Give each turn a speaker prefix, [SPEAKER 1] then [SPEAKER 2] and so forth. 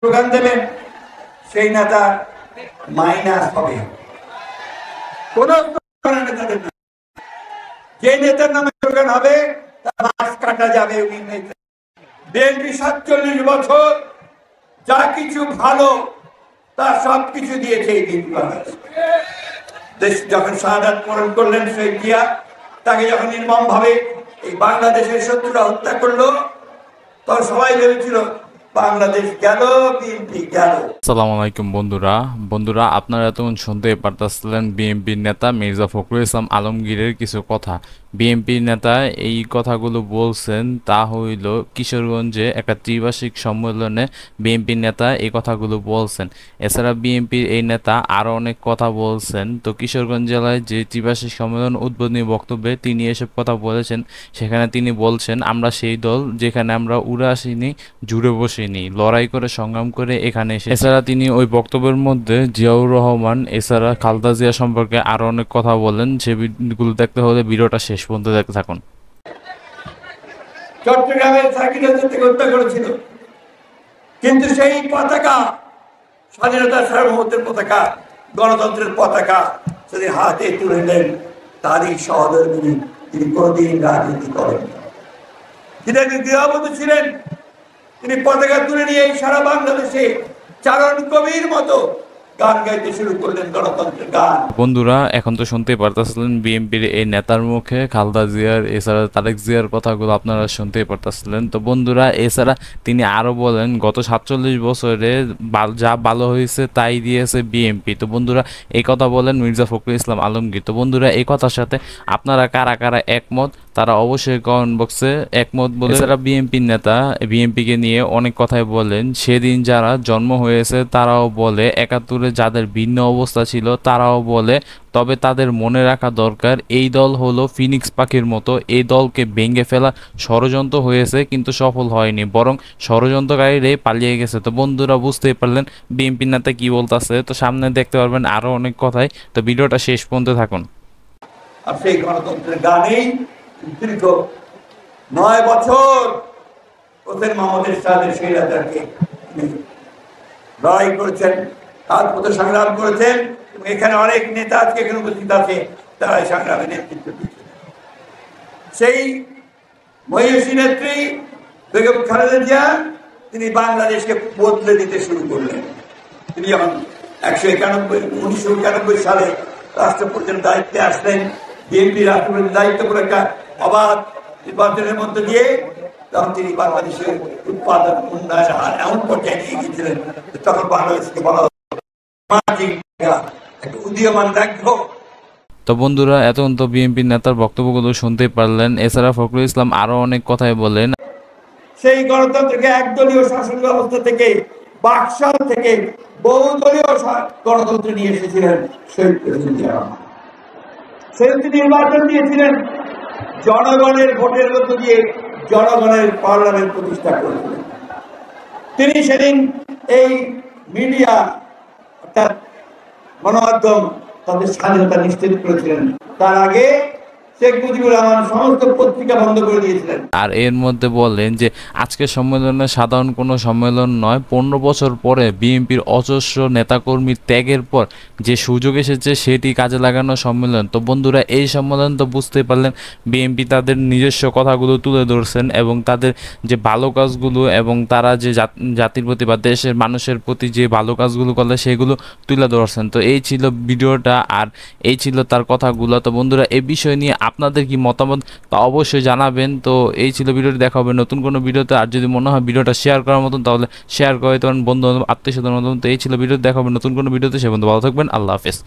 [SPEAKER 1] Slogan দেবেন সেই নেতা মাইনাস হবে। কোন নেতাদের না, যে নেতার নামে স্লোগান হবে তার মাছ কাটা যাবে। বিএনপি 47 বছর যা কিছু ভালো তা সবকিছু দিয়েছে এই বিএনপি বাংলাদেশ। দেশ যখন শাহাদাত বরণ করলেন শহীদ জিয়া, তাকে যখন নির্মম ভাবে এই বাংলাদেশের শত্রুরা হত্যা করলো, তখন সবাই ভেবেছিল বাংলাদেশ গেল, বিএনপি গেল।
[SPEAKER 2] আসসালামু আলাইকুম বন্ধুরা আপনারা এতক্ষণ শুনতে পারতেছিলেন বিএনপির নেতা মির্জা ফখরুল ইসলাম আলমগীরের কিছু কথা। বিএনপির নেতা এই কথাগুলো বলছেন তা হইল কিশোরগঞ্জে একটা ত্রিবার্ষিক সম্মেলনে বিএনপির নেতা এই কথাগুলো বলছেন। এছাড়া বিএনপির এই নেতা আরও অনেক কথা বলছেন। তো কিশোরগঞ্জ জেলায় যে ত্রিবার্ষিক সম্মেলন উদ্বোধনী বক্তব্যে তিনি এসব কথা বলেছেন। সেখানে তিনি বলছেন, আমরা সেই দল যেখানে আমরা উড়ে আসিনি, জুড়ে বসিনি, লড়াই করে সংগ্রাম করে এখানে এসে। এছাড়া তিনি ওই বক্তব্যের মধ্যে জিয়াউর রহমান এছাড়া খালেদা জিয়া সম্পর্কে আরো অনেক কথা বলেন। সেগুলো দেখতে হলে ভিডিওটা শেষ পর্যন্ত দেখতে থাকুন।
[SPEAKER 1] চট্টগ্রামের সার্কিটের থেকে হত্যা করেছিল, কিন্তু সেই পতাকা, স্বাধীনতা সার্বভৌমত্বের পতাকা, গণতন্ত্রের পতাকা যদি হাতে তুলে নেন, তারই সহধর্মিনী তিনি কোনদিন রাজনীতি করেন। তিনি গৃহবধূ ছিলেন, তিনি পতাকা তুলে নিয়ে সারা বাংলাদেশে চারণ কবির মতো গান গাইতে শুরু করলেন, গণতন্ত্রের গান।
[SPEAKER 2] বন্ধুরা এখন তো শুনতেই পারতেছিলেন বিএনপির এই নেতার মুখে খালেদা জিয়ার এছাড়া তারেক জিয়ার কথাগুলো আপনারা শুনতেই পারতেছিলেন। তো বন্ধুরা এছাড়া তিনি আরো বলেন, গত 47 বছরে যা ভালো হয়েছে তাই দিয়েছে বিএনপি। তো বন্ধুরা এই কথা বলেন মির্জা ফখরুল ইসলাম আলমগীর। তো বন্ধুরা এই কথার সাথে আপনারা কারা কারা একমত তারা অবশ্যই কমেন্ট বক্সে একমত বলে। এছাড়া বিএনপির নেতা বিএনপিকে নিয়ে অনেক কথাই বলেন। সেদিন যারা জন্ম হয়েছে তারাও বলে, 71 যাদের ভিন্ন অবস্থা ছিল তারাও বলে, তবে তাদের মনে রাখা দরকার এই দল হলো ফিনিক্স পাখির মতো। এই দলকে ভেঙে ফেলা ষড়যন্ত্র হয়েছে কিন্তু সফল হয়নি, বরং ষড়যন্ত্রকারীরাই পালিয়ে গেছে। তো বন্ধুরা বুঝতেই পারলেন বিএনপির নেতা কি বলতেছে। তো সামনে দেখতে পারবেন আরো অনেক কথাই। তো ভিডিওটা শেষ পর্যন্ত থাকুন।
[SPEAKER 1] আর সেই গণতন্ত্রের গানেই দীর্ঘ 9 বছর হোসেন মোহাম্মদের সাথে সেই রাজাকে লড়াই করেছেন, তার পথে সংগ্রাম করেছেন। এখানে অনেক নেতা আজকে এখানে উপস্থিত আছে, তারা এই সংগ্রামে নেতৃত্ব দিচ্ছেন। সেই মহিষী নেত্রী বেগম খালেদা জিয়া তিনি বাংলাদেশকে বদলে দিতে শুরু করলেন। তিনি যখন 1991 সালে রাষ্ট্রপতির দায়িত্বে আসলেন, বিএনপি রাষ্ট্রপতির দায়িত্ব করে একটা অবাধ নির্বাচনের মধ্যে দিয়ে, তখন তিনি বাংলাদেশের উৎপাদন উন্নয়ন হার এমন পর্যায়ে নিয়ে গিয়েছিলেন, তখন বাংলাদেশকে বলা একটা উদীয়মান রাজ্য।
[SPEAKER 2] তো বন্ধুরা এতক্ষণ তো বিএনপির নেতার বক্তব্যগুলো শুনতে পারলেন। এছাড়া ফখরুল ইসলাম আরো অনেক কথাই বলেন।
[SPEAKER 1] সেই গণতন্ত্রকে একদলীয় শাসন ব্যবস্থা থেকে, বাকশাল থেকে বহুদলীয় গণতন্ত্র নিয়ে এসেছিলেন শহীদ প্রেসিডেন্ট জিয়া রহমান। সেদিন নির্বাচন দিয়েছিলেন, জনগণের ভোটের মধ্য দিয়ে জনগণের পার্লামেন্ট প্রতিষ্ঠা করেছিলেন। তিনি সেদিন এই মিডিয়া অর্থাৎ গণমাধ্যম তাদের স্বাধীনতা নিশ্চিত করেছিলেন। তার আগে শেখ মুজিবুর রহমান সমস্ত পত্রিকা বন্ধ করে দিয়েছিলেন।
[SPEAKER 2] আর এর মধ্যে বললেন যে আজকের সম্মেলনে সাধারণ কোনো সম্মেলন নয়, 15 বছর পরে বিএনপির অজস্র নেতাকর্মীর ত্যাগের পর যে সুযোগ এসেছে সেটি কাজে লাগানো সম্মেলন। তো বন্ধুরা এই সম্মেলন তো বুঝতেই পারলেন বিএনপি তাদের নিজস্ব কথাগুলো তুলে ধরছেন এবং তাদের যে ভালো কাজগুলো এবং তারা যে জাতির প্রতি বা দেশের মানুষের প্রতি যে ভালো কাজগুলো করলে সেগুলো তুলে ধরছেন। তো এই ছিল ভিডিওটা আর এই ছিল তার কথাগুলো। তো বন্ধুরা এই বিষয় নিয়ে আপনাদের কি মতামত তা অবশ্যই জানাবেন। তো এই ছিল ভিডিওটি, দেখা হবে নতুন কোনো ভিডিওতে। আর যদি মনে হয় ভিডিওটা শেয়ার করার মতন তাহলে শেয়ার করে দিতে পারেন বন্ধু আত্মীয় স্বজনের মতন। তো এই ছিল ভিডিও, দেখা হবে নতুন কোনো ভিডিওতে। সে বন্ধু ভালো থাকবেন, আল্লাহ হাফেজ।